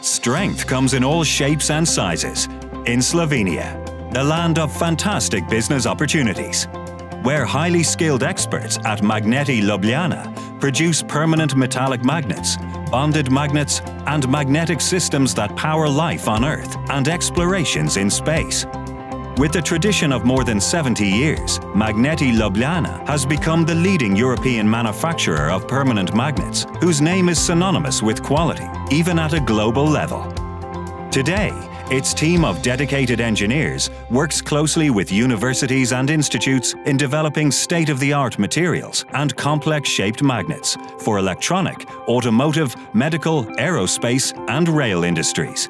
Strength comes in all shapes and sizes. In Slovenia, the land of fantastic business opportunities, where highly skilled experts at MAGNETI Ljubljana produce permanent metallic magnets, bonded magnets, and magnetic systems that power life on Earth and explorations in space. With a tradition of more than 70 years, MAGNETI Ljubljana has become the leading European manufacturer of permanent magnets, whose name is synonymous with quality, even at a global level. Today, its team of dedicated engineers works closely with universities and institutes in developing state-of-the-art materials and complex-shaped magnets for electronic, automotive, medical, aerospace, and rail industries.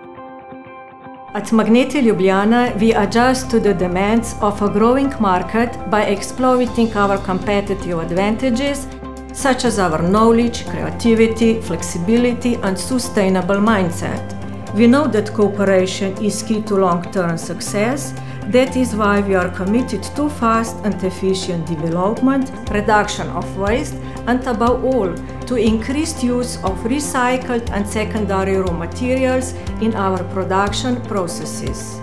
At MAGNETI Ljubljana, we adjust to the demands of a growing market by exploiting our competitive advantages, such as our knowledge, creativity, flexibility, and sustainable mindset. We know that cooperation is key to long-term success. That is why we are committed to fast and efficient development, reduction of waste, and above all, to increased use of recycled and secondary raw materials in our production processes.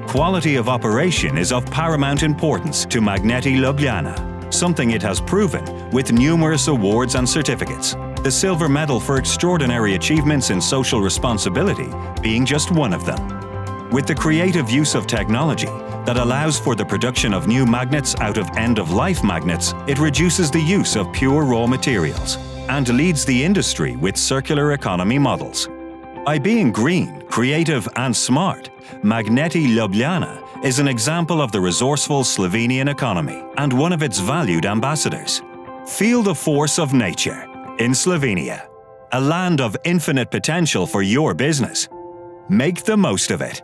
Quality of operation is of paramount importance to MAGNETI Ljubljana, something it has proven with numerous awards and certificates. The silver medal for extraordinary achievements in social responsibility being just one of them. With the creative use of technology that allows for the production of new magnets out of end-of-life magnets, it reduces the use of pure raw materials and leads the industry with circular economy models. By being green, creative, and smart, MAGNETI Ljubljana is an example of the resourceful Slovenian economy and one of its valued ambassadors. Feel the force of nature in Slovenia, a land of infinite potential for your business. Make the most of it.